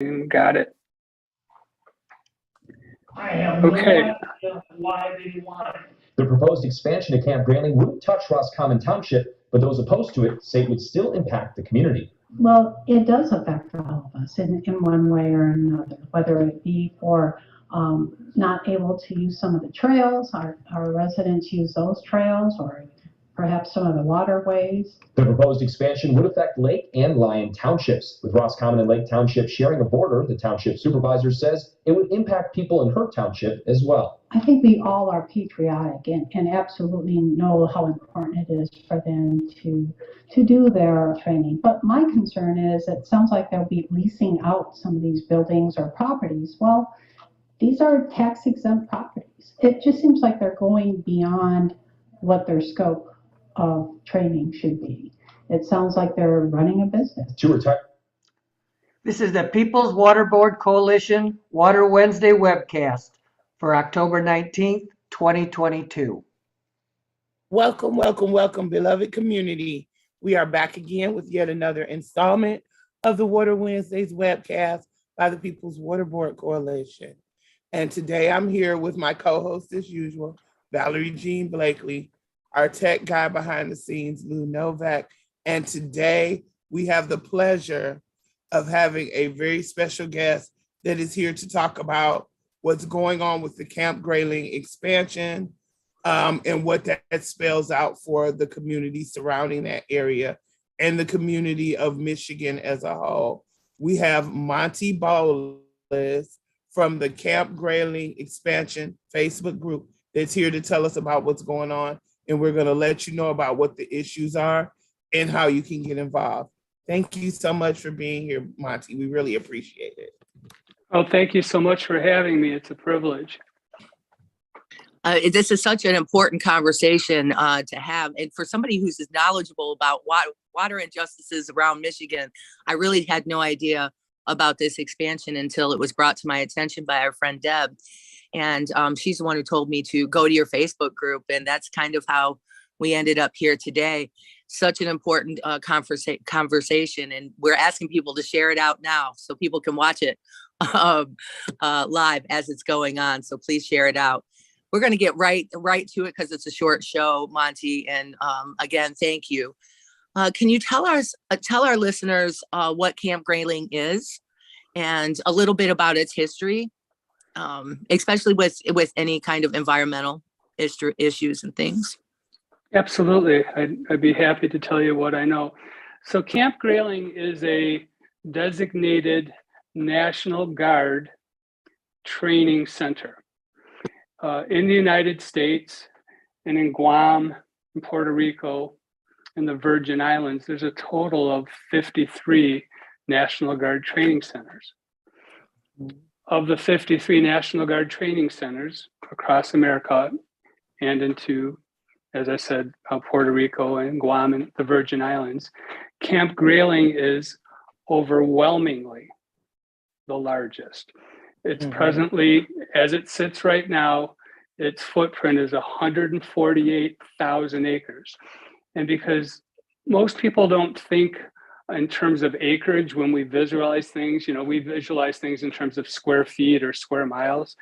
Got it. I have Okay. no idea why they want it. The proposed expansion of Camp Grayling wouldn't touch Roscommon Township, but those opposed to it say it would still impact the community. Well, it does affect all of us in one way or another, whether it be for not able to use some of the trails, our residents use those trails, or perhaps some of the waterways. The proposed expansion would affect Lake and Lyon townships. With Roscommon and Lake Township sharing a border, the township supervisor says it would impact people in her township as well. I think we all are patriotic and absolutely know how important it is for them to do their training. But my concern is it sounds like they'll be leasing out some of these buildings or properties. Well, these are tax exempt properties. It just seems like they're going beyond what their scope of training should be. It sounds like they're running a business. This is the People's Water Board Coalition Water Wednesday webcast for October 19th, 2022. Welcome, welcome, welcome, beloved community. We are back again with yet another installment of the Water Wednesdays webcast by the People's Water Board Coalition. And today I'm here with my co-host as usual, Valerie Jean Blakely, our tech guy behind the scenes, Lou Novak. And today we have the pleasure of having a very special guest that is here to talk about what's going on with the Camp Grayling expansion and what that spells out for the community surrounding that area and the community of Michigan as a whole. We have Monty Bowles from the Camp Grayling expansion Facebook group that's here to tell us about what's going on. And we're going to let you know about what the issues are and how you can get involved. Thank you so much for being here, Monty. We really appreciate it. Oh, thank you so much for having me. It's a privilege. This is such an important conversation to have. And for somebody who's as knowledgeable about water injustices around Michigan, I really had no idea about this expansion until it was brought to my attention by our friend Deb. And she's the one who told me to go to your Facebook group. And that's kind of how we ended up here today. Such an important conversation. And we're asking people to share it out now so people can watch it live as it's going on. So please share it out. We're going to get right to it because it's a short show, Monty. And again, thank you. Can you tell our listeners what Camp Grayling is and a little bit about its history, especially with any kind of environmental issues and things? Absolutely. I'd be happy to tell you what I know. So Camp Grayling is a designated National Guard training center in the United States and in Guam, in Puerto Rico, and the Virgin Islands. There's a total of 53 National Guard training centers. Of the 53 National Guard training centers across America and into, as I said, Puerto Rico and Guam and the Virgin Islands, Camp Grayling is overwhelmingly the largest. It's presently, as it sits right now, its footprint is 148,000 acres. And because most people don't think in terms of acreage when we visualize things, we visualize things in terms of square feet or square miles.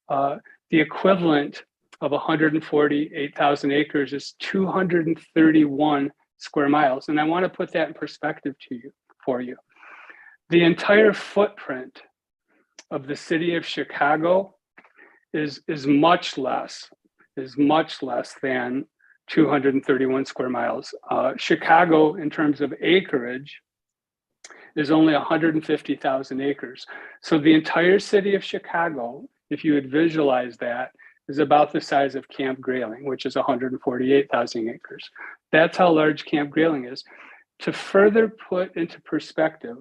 The equivalent of 148,000 acres is 231 square miles. And I want to put that in perspective for you. The entire footprint of the city of Chicago is much less than 231 square miles. Chicago, in terms of acreage, is only 150,000 acres. So the entire city of Chicago, if you would visualize that, is about the size of Camp Grayling, which is 148,000 acres. That's how large Camp Grayling is. To further put into perspective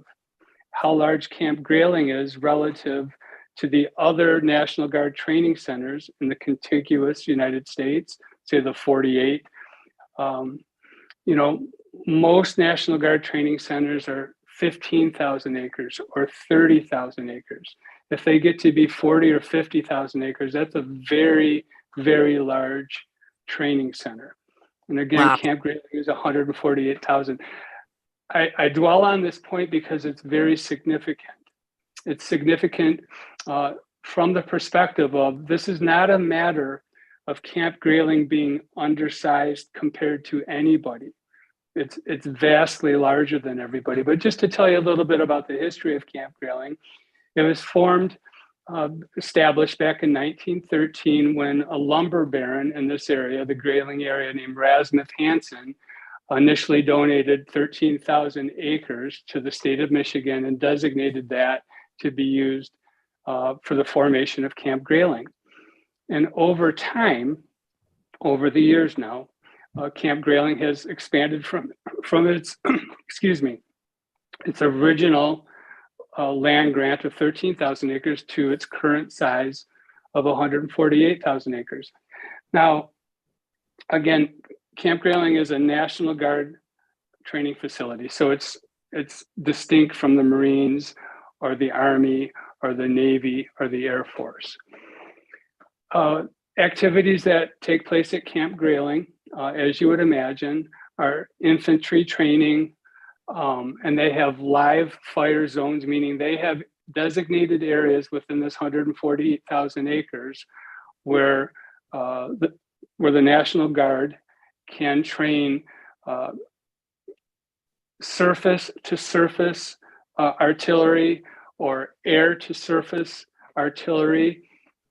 how large Camp Grayling is relative to the other National Guard training centers in the contiguous United States, say the 48, most National Guard training centers are 15,000 acres or 30,000 acres. If they get to be 40 or 50,000 acres, that's a very, very large training center. And again, wow. Camp Grayling is 148,000. I dwell on this point because it's very significant. It's significant from the perspective of this is not a matter of Camp Grayling being undersized compared to anybody. It's vastly larger than everybody. But just to tell you a little bit about the history of Camp Grayling, it was established back in 1913 when a lumber baron in this area, the Grayling area, named Rasmuth Hansen, initially donated 13,000 acres to the state of Michigan and designated that to be used for the formation of Camp Grayling. And over time, over the years now, Camp Grayling has expanded from its, its original land grant of 13,000 acres to its current size of 148,000 acres. Now, again, Camp Grayling is a National Guard training facility, so it's distinct from the Marines or the Army or the Navy or the Air Force. Activities that take place at Camp Grayling, as you would imagine, are infantry training, and they have live fire zones, meaning they have designated areas within this 148,000 acres where the National Guard can train surface to surface artillery or air to surface artillery,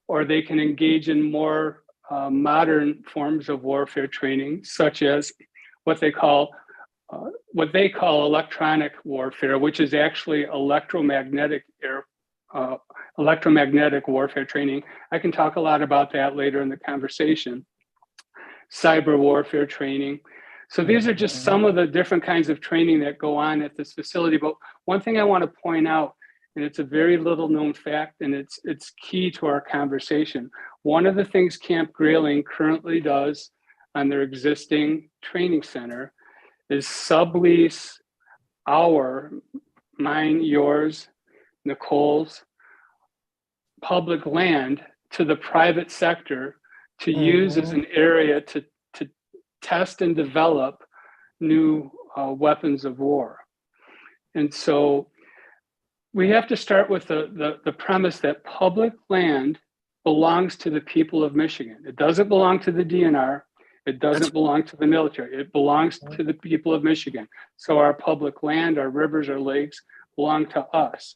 or they can engage in more modern forms of warfare training, such as what they call electronic warfare, which is actually electromagnetic warfare training. I can talk a lot about that later in the conversation. Cyber warfare training. So these are just some of the different kinds of training that go on at this facility. But one thing I want to point out, and it's a very little known fact, and it's key to our conversation. One of the things Camp Grayling currently does on their existing training center is sublease mine, yours, Nicole's, public land to the private sector to use as an area to test and develop new weapons of war. And so we have to start with the premise that public land belongs to the people of Michigan. It doesn't belong to the DNR. It doesn't belong to the military. It belongs to the people of Michigan. So our public land, our rivers, our lakes belong to us.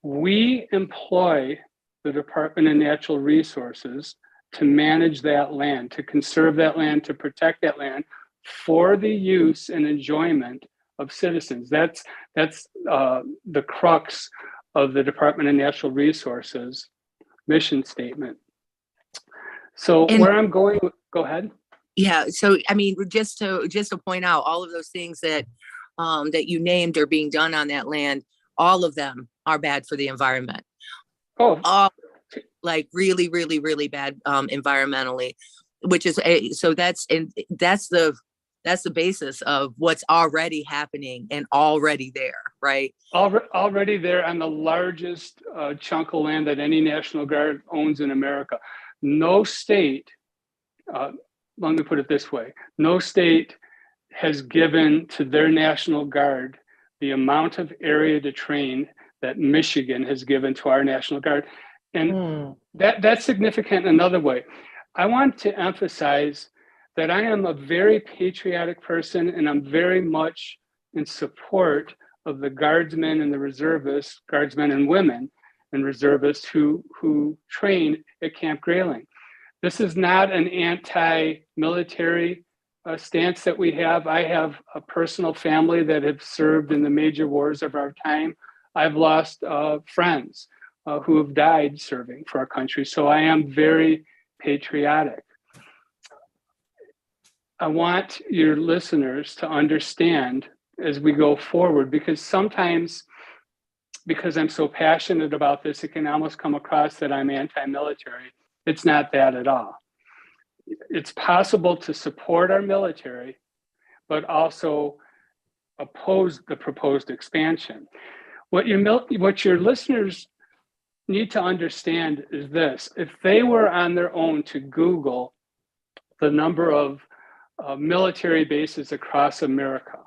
We employ the Department of Natural Resources to manage that land, to conserve that land, to protect that land for the use and enjoyment of citizens. That's the crux of the Department of Natural Resources mission statement. So where I'm going, go ahead. Yeah. So, I mean, just to point out all of those things that you named are being done on that land, all of them are bad for the environment. Oh, like really, really, really bad environmentally, which is that's the basis of what's already happening and already there, right? Already there on the largest chunk of land that any National Guard owns in America. No state, let me put it this way, no state has given to their National Guard the amount of area to train that Michigan has given to our National Guard. And that's significant in another way. I want to emphasize that I am a very patriotic person, and I'm very much in support of the guardsmen and the reservists, guardsmen and women and reservists who train at Camp Grayling. This is not an anti-military stance that we have. I have a personal family that have served in the major wars of our time. I've lost friends who have died serving for our country. So I am very patriotic. I want your listeners to understand as we go forward, because sometimes, because I'm so passionate about this, it can almost come across that I'm anti-military. It's not that at all. It's possible to support our military, but also oppose the proposed expansion. What your listeners need to understand is this: if they were on their own to Google the number of military bases across America,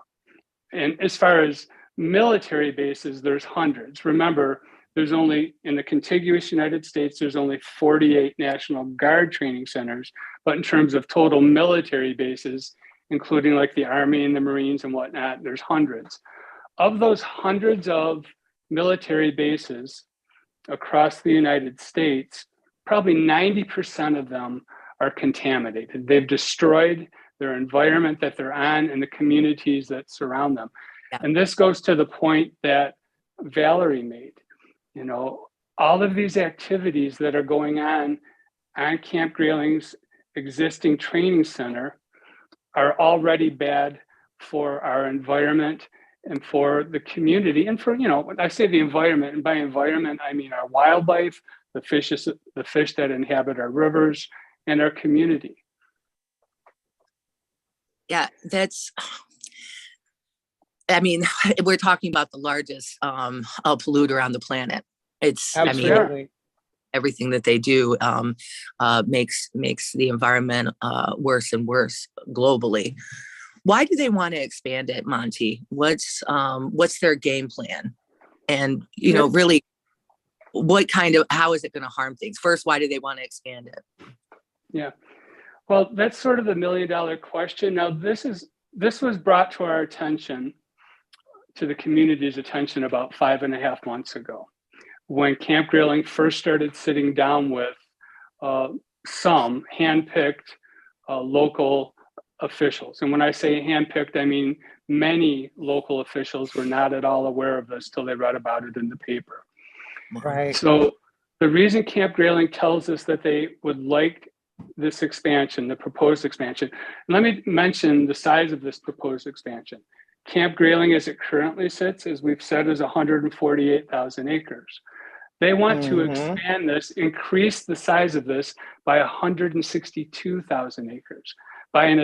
and as far as military bases, there's hundreds. Remember, there's only, in the contiguous United States, there's only 48 National Guard training centers. But in terms of total military bases, including like the Army and the Marines and whatnot, there's hundreds. Of those hundreds of military bases across the United States, probably 90% of them are contaminated. They've destroyed their environment that they're on and the communities that surround them. Yeah. And this goes to the point that Valerie made. You know, all of these activities that are going on Camp Grayling's existing training center are already bad for our environment and for the community. And for, you know, when I say the environment, and by environment, I mean our wildlife, the fish that inhabit our rivers, and our community. Yeah, that's, I mean, we're talking about the largest polluter on the planet. It's, Absolutely. I mean, everything that they do makes the environment worse and worse globally. Why do they want to expand it, Monty? What's their game plan? And, you know, really, how is it going to harm things? First, why do they want to expand it? Yeah, well, that's sort of the $1 million question. Now, this was brought to our attention, to the community's attention, about 5.5 months ago, when Camp Grayling first started sitting down with some handpicked local officials. And when I say handpicked, I mean many local officials were not at all aware of this till they read about it in the paper. Right. So the reason Camp Grayling tells us that they would like this expansion, the proposed expansion, let me mention the size of this proposed expansion. Camp Grayling, as it currently sits, as we've said, is 148,000 acres. They want to expand this, increase the size of this by 162,000 acres, by an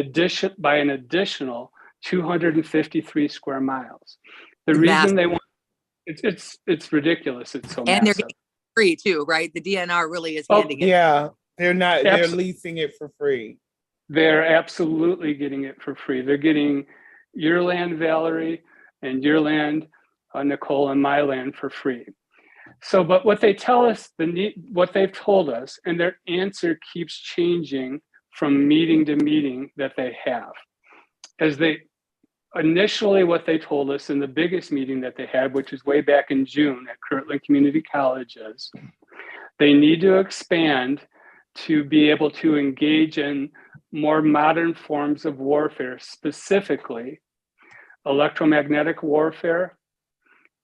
additional 253 square miles. The reason they want, it's ridiculous. It's so and massive. they're getting free too, right? The DNR really is handing it. Yeah, they're leasing it for free. They're absolutely getting it for free. They're getting your land, Valerie, and your land, Nicole, and my land for free. So, but what they tell us, what they've told us, and their answer keeps changing from meeting to meeting that they have. As they initially, what they told us in the biggest meeting that they had, which is way back in June at Kirtland Community College, is they need to expand to be able to engage in more modern forms of warfare, specifically electromagnetic warfare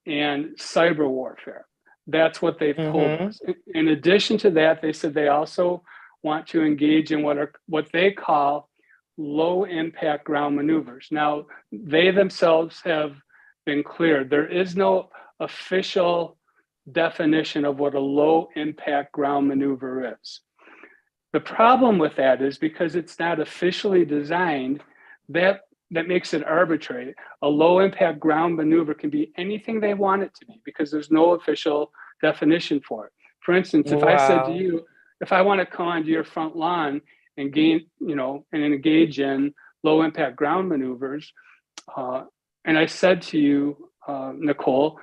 and cyber warfare. That's what they've told us. In addition to that, they said they also want to engage in what they call low impact ground maneuvers. Now, they themselves have been clear. There is no official definition of what a low impact ground maneuver is. The problem with that is because it's not officially designed, that makes it arbitrary. A low impact ground maneuver can be anything they want it to be because there's no official definition for it. For instance, if I said to you, if I want to come onto your front lawn and engage in low impact ground maneuvers, and I said to you, Nicole,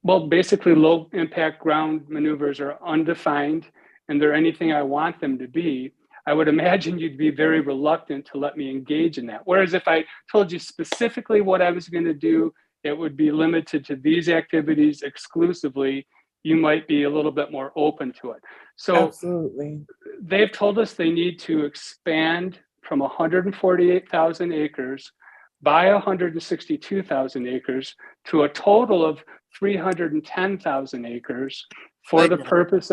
well, basically low impact ground maneuvers are undefined and they're anything I want them to be, I would imagine you'd be very reluctant to let me engage in that. Whereas if I told you specifically what I was going to do, it would be limited to these activities exclusively, you might be a little bit more open to it. So absolutely, they've told us they need to expand from 148,000 acres by 162,000 acres to a total of 310,000 acres for the purpose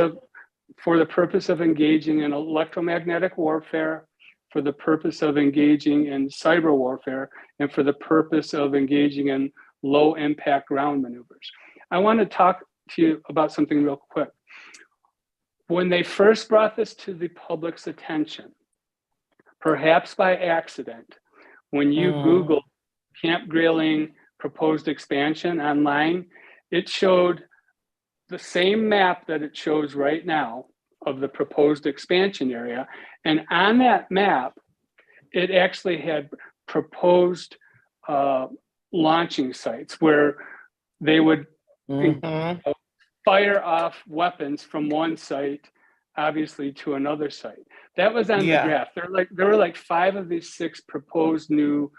of engaging in electromagnetic warfare, for the purpose of engaging in cyber warfare, and for the purpose of engaging in low impact ground maneuvers. I want to talk to you about something real quick. When they first brought this to the public's attention, perhaps by accident, when you Google Camp Grayling proposed expansion online, it showed the same map that it shows right now of the proposed expansion area. And on that map, it actually had proposed launching sites where they would fire off weapons from one site, obviously, to another site. That was on the Yeah. draft. There were like 5 of these 6 proposed new,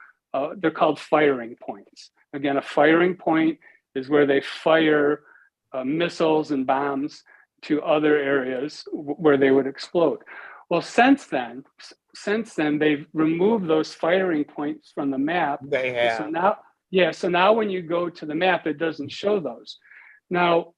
they're called firing points. Again, a firing point is where they fire missiles and bombs to other areas where they would explode. Well, since then, they've removed those firing points from the map. They have. So now when you go to the map, it doesn't show those. Now,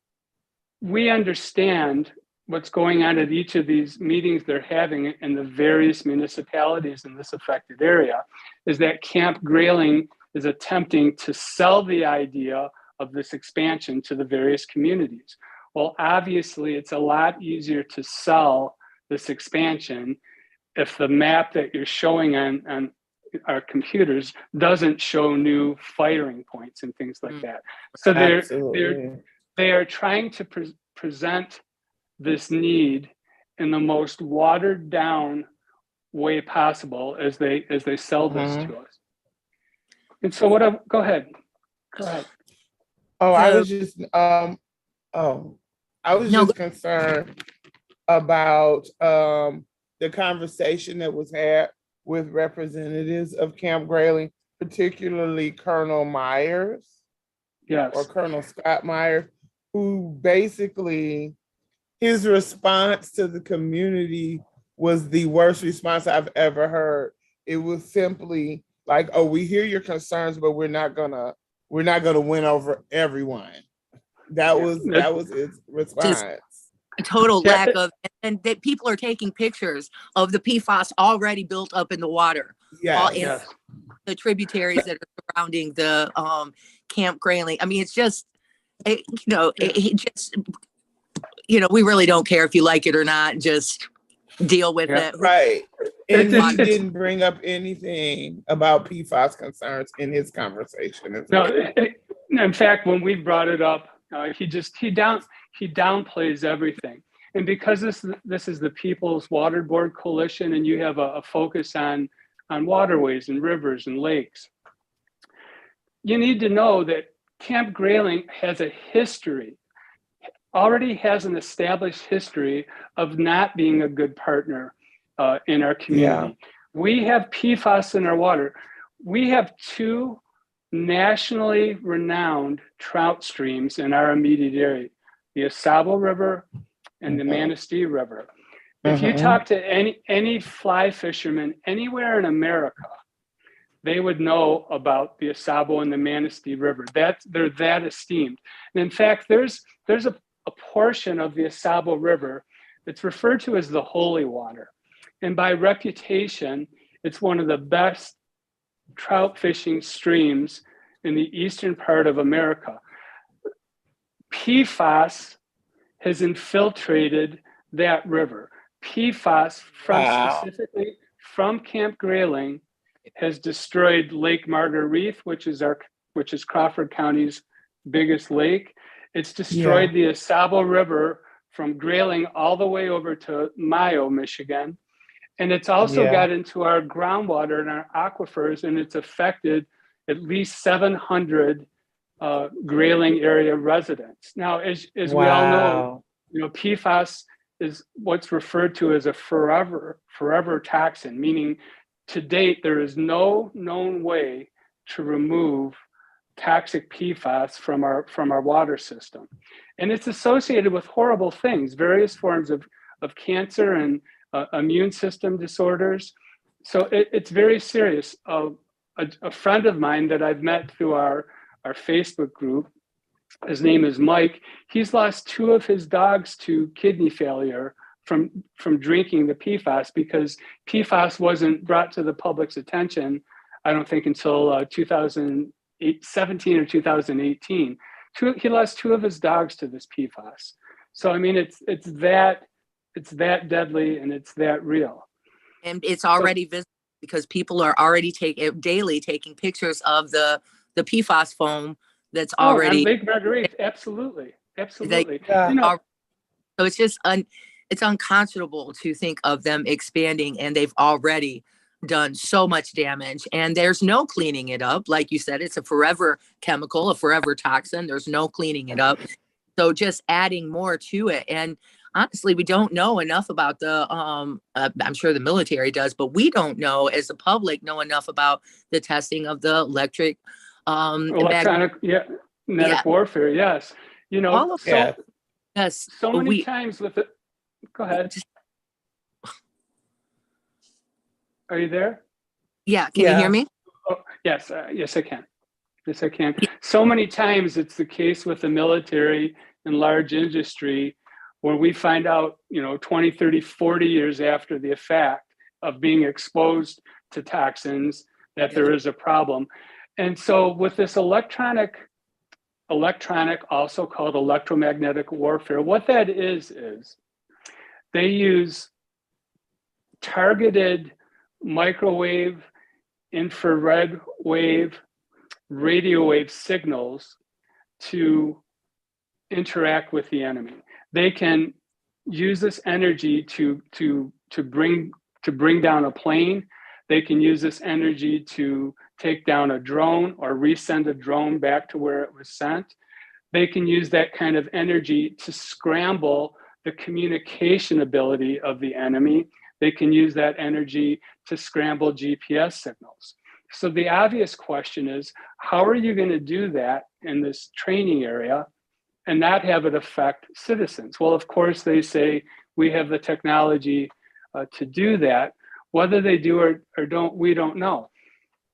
we understand what's going on at each of these meetings they're having in the various municipalities in this affected area, is that Camp Grayling is attempting to sell the idea of this expansion to the various communities. Well, obviously, it's a lot easier to sell this expansion if the map that you're showing on our computers doesn't show new firing points and things like that. So they are trying to present this need in the most watered down way possible as they sell this to us. And so go ahead. Oh, I was just concerned about the conversation that was had with representatives of Camp Grayling, particularly Colonel Myers. Yes. Or Colonel Scott Myers, who basically, his response to the community was the worst response I've ever heard. It was simply like, "Oh, we hear your concerns, but we're not gonna win over everyone." That was his response. A total lack of, and that people are taking pictures of the PFAS already built up in the water. Yes. The tributaries that are surrounding the Camp Grayling. I mean, it's just, we really don't care if you like it or not. Just deal with it. Right. And he didn't bring up anything about PFAS concerns in his conversation. No, in fact, when we brought it up, he downplays everything. And because this is the People's Water Board Coalition, and you have a focus on waterways and rivers and lakes, you need to know that Camp Grayling already has an established history of not being a good partner in our community. Yeah. We have PFAS in our water. We have 2 nationally renowned trout streams in our immediate area, the Asabo River and the Manistee River. If you talk to any fly fisherman anywhere in America, they would know about the Asabo and the Manistee River. They're that esteemed. And in fact, there's a portion of the Asabo River that's referred to as the holy water. And by reputation, it's one of the best trout fishing streams in the eastern part of America. PFAS has infiltrated that river. PFAS specifically from Camp Grayling has destroyed Lake Marguerite, which is Crawford County's biggest lake. It's destroyed the Asabo River from Grayling all the way over to Mayo, Michigan. And it's also got into our groundwater and our aquifers, and it's affected at least 700 Grayling area residents. Now, as we all know, PFAS is what's referred to as a forever toxin, meaning to date, there is no known way to remove toxic PFAS from our water system. And it's associated with horrible things, various forms of cancer and immune system disorders. So it's very serious. A friend of mine that I've met through our Facebook group, his name is Mike. He's lost 2 of his dogs to kidney failure from drinking the PFAS, because PFAS wasn't brought to the public's attention, I don't think, until 2017 or 2018. He lost 2 of his dogs to this PFAS. So I mean, it's that deadly and it's that real. And it's already visible because people are already daily taking pictures of the PFAS foam that's already on Lake Marguerite. Absolutely. So it's just it's unconscionable to think of them expanding, and they've already done so much damage, and there's no cleaning it up. Like you said, it's a forever chemical, a forever toxin. There's no cleaning it up. So just adding more to it. And honestly, we don't know enough about the, I'm sure the military does, but we don't know as the public know enough about the testing of the Electronic, yeah, magnetic warfare, yes. You know, all of so, yes. so many times with it, go ahead. Are you there? Yeah, can you hear me? Oh, yes, yes, I can. Yes, I can. So many times it's the case with the military and large industry where we find out, 20, 30, 40 years after the fact of being exposed to toxins that there is a problem. And so with this electronic, also called electromagnetic warfare, what that is they use targeted microwave, infrared wave, radio wave signals to interact with the enemy. They can use this energy to bring down a plane. They can use this energy to take down a drone or resend a drone back to where it was sent. They can use that kind of energy to scramble the communication ability of the enemy. They can use that energy to scramble GPS signals. So the obvious question is, how are you going to do that in this training area and not have it affect citizens? Well, of course, they say we have the technology to do that. Whether they do or don't, we don't know.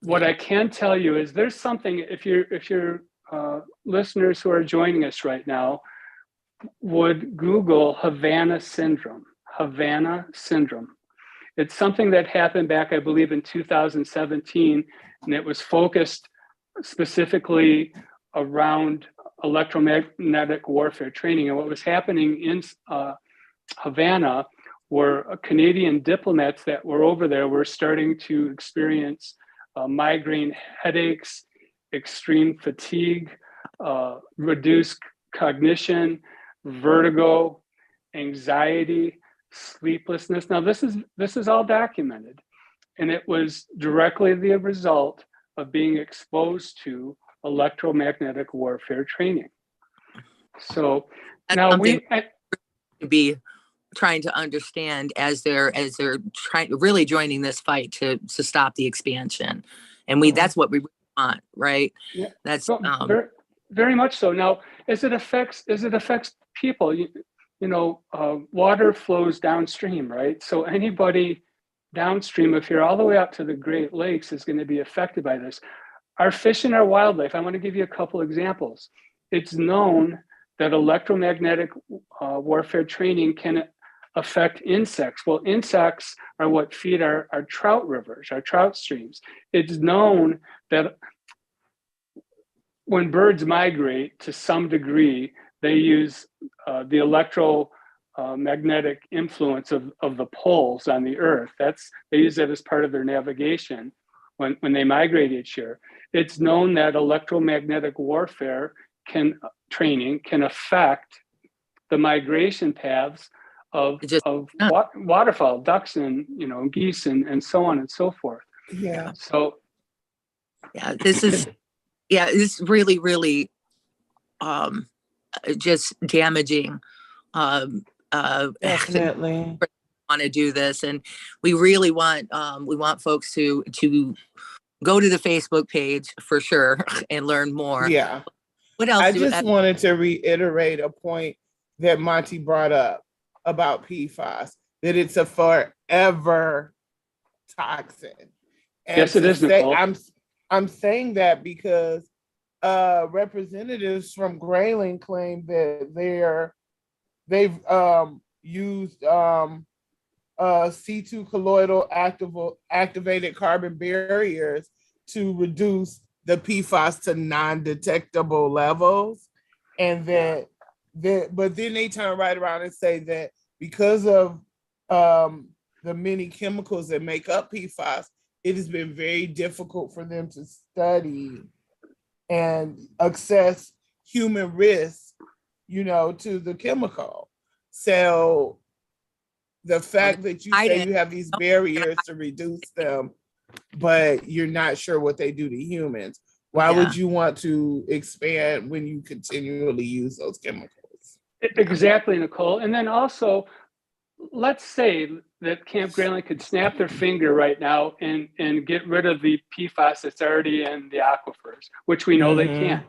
What I can tell you is there's something, if your listeners who are joining us right now would Google Havana Syndrome. Havana Syndrome. It's something that happened back, I believe, in 2017, and it was focused specifically around electromagnetic warfare training. And what was happening in Havana were Canadian diplomats that were over there were starting to experience migraine headaches, extreme fatigue, reduced cognition, vertigo, anxiety, sleeplessness. Now, this is all documented, and it was directly the result of being exposed to electromagnetic warfare training. So now we be trying to understand as they're really joining this fight to stop the expansion, and that's what we want, right? Yeah, that's very, very much so. Now, as it affects people, water flows downstream, right? So anybody downstream, if you're all the way up to the Great Lakes, is going to be affected by this. Our fish and our wildlife, I want to give you a couple examples. It's known that electromagnetic warfare training can affect insects. Well, insects are what feed our trout rivers, our trout streams. It's known that when birds migrate to some degree, they use the electromagnetic influence of the poles on the earth. They use that as part of their navigation when they migrate each year. It's known that electromagnetic warfare training can affect the migration paths of waterfowl, ducks, and geese, and so on and so forth. Yeah. So this is it's really, really just damaging. Definitely want to do this, and we really want folks to go to the Facebook page for sure and learn more. Yeah. What else? I just wanted to reiterate a point that Monty brought up about PFAS, that it's a forever toxin. And yes, it is, Nicole. I'm saying that because representatives from Grayling claim that they've used C2 colloidal activated carbon barriers to reduce the PFAS to non-detectable levels, and but then they turn right around and say that because of the many chemicals that make up PFAS, it has been very difficult for them to study and assess human risk, to the chemical. So the fact that you say you have these barriers to reduce them, but you're not sure what they do to humans, why would you want to expand when you continually use those chemicals? Exactly, Nicole. And then also, let's say that Camp Grayling could snap their finger right now and get rid of the PFAS that's already in the aquifers, which we know they can't.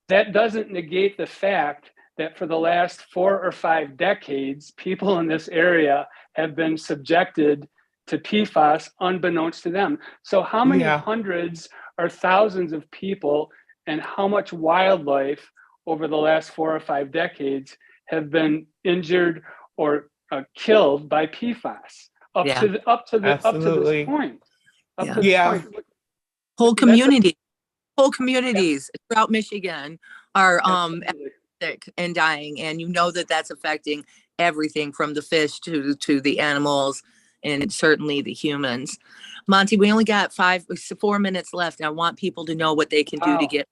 That doesn't negate the fact that for the last 4 or 5 decades, people in this area have been subjected to PFAS unbeknownst to them. So how many hundreds or thousands of people and how much wildlife over the last 4 or 5 decades have been injured or killed by PFAS up to this point. Up to this point. Whole communities throughout Michigan are sick and dying, and you know that that's affecting everything from the fish to the animals and certainly the humans. Monty, we only got 4 minutes left. I want people to know what they can do to get.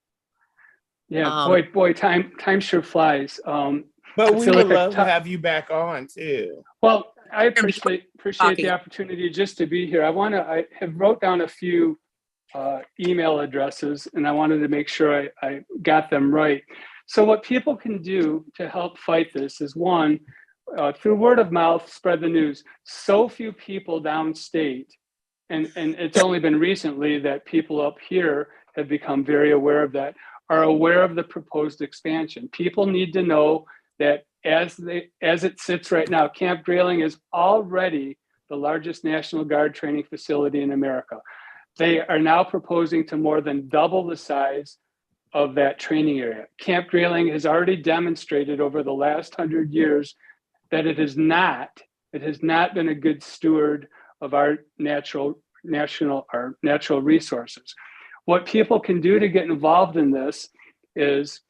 Boy, time sure flies. But we would love to have you back on too. Well, I appreciate the opportunity just to be here. I have wrote down a few email addresses, and I wanted to make sure I got them right. So what people can do to help fight this is, one, through word of mouth, spread the news. So few people downstate, and it's only been recently that people up here have become very aware of that, are aware of the proposed expansion. People need to know that as it sits right now, Camp Grayling is already the largest National Guard training facility in America. They are now proposing to more than double the size of that training area. Camp Grayling has already demonstrated over the last 100 years that it has not been a good steward of our natural resources. What people can do to get involved in this is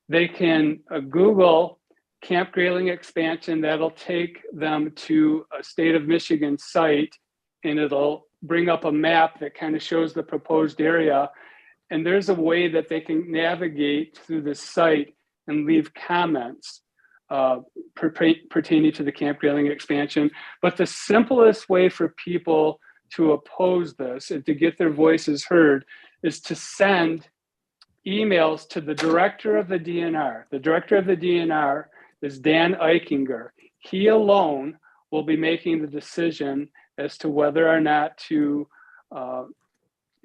they can Google Camp Grayling expansion. That'll take them to a state of Michigan site, and it'll bring up a map that kind of shows the proposed area. And there's a way that they can navigate through the site and leave comments pertaining to the Camp Grayling expansion. But the simplest way for people to oppose this and to get their voices heard is to send emails to the director of the DNR. The director of the DNR is Dan Eichinger. He alone will be making the decision as to whether or not to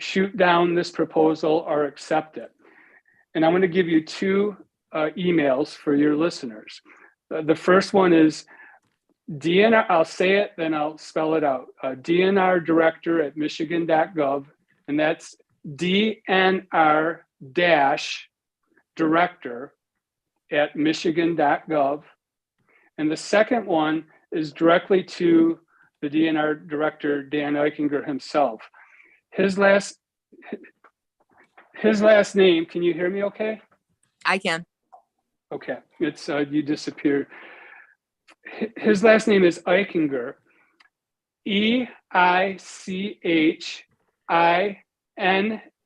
shoot down this proposal or accept it. And I'm going to give you 2 emails for your listeners. The first one is DNR, I'll say it, then I'll spell it out. DNR director at michigan.gov, and that's DNR-director at michigan.gov. And the second one is directly to the DNR director, Dan Eichinger himself. His last name, can you hear me okay? I can. Okay, it's you disappeared. His last name is Eichinger, E-I-C-H-I-N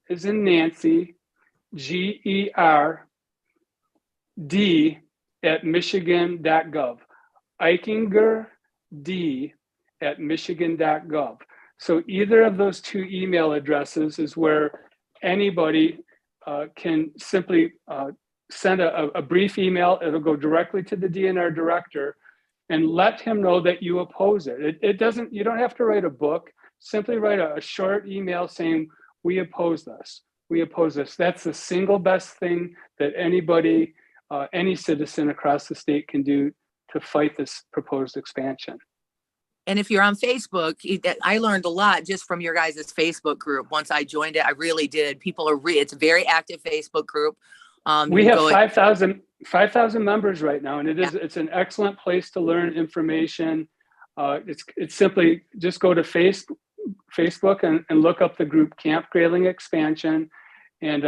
as in Nancy, G-E-R-D at michigan.gov. Eichinger D at michigan.gov. So either of those 2 email addresses is where anybody can simply send a brief email. It'll go directly to the DNR director and let him know that you oppose it. You don't have to write a book. Simply write a short email saying, we oppose this. We oppose this. That's the single best thing that anybody, any citizen across the state can do to fight this proposed expansion. And if you're on Facebook, I learned a lot just from your guys' Facebook group. Once I joined it, I really did. People are it's a very active Facebook group. We have 5,000 members right now, and it's an excellent place to learn information. It's simply just go to Facebook and look up the group Camp Grayling Expansion, and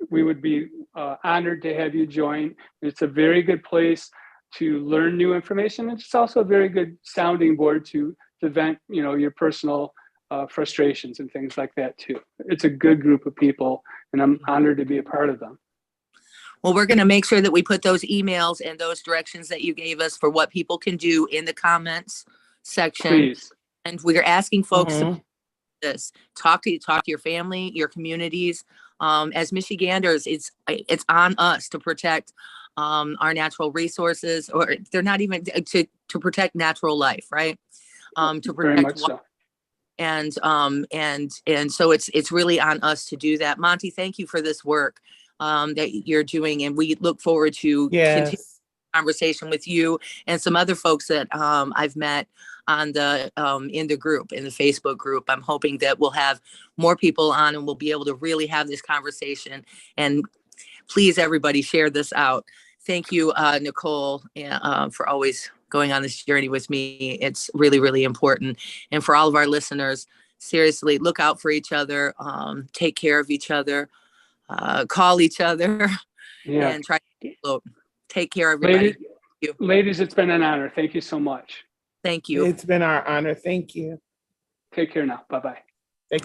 we would be honored to have you join. It's a very good place to learn new information. It's also a very good sounding board to vent, your personal frustrations and things like that too. It's a good group of people, and I'm honored to be a part of them. Well, we're going to make sure that we put those emails and those directions that you gave us for what people can do in the comments section. Please. And we're asking folks to this. Talk to your family, your communities. As Michiganders, it's on us to protect our natural resources, or they're not even to protect natural life, right? To Very protect much so. and so it's really on us to do that. Monty, thank you for this work that you're doing, and we look forward to continue Yes. conversation with you and some other folks that I've met on the in the group, in the Facebook group. I'm hoping that we'll have more people on and we'll be able to really have this conversation. And please, everybody, share this out. Thank you, Nicole, for always going on this journey with me. It's really, really important. And for all of our listeners, seriously, look out for each other, take care of each other, call each other, Yeah. and try to float. Take care, everybody. Ladies, it's been an honor. Thank you so much. Thank you. It's been our honor. Thank you. Take care now. Bye-bye.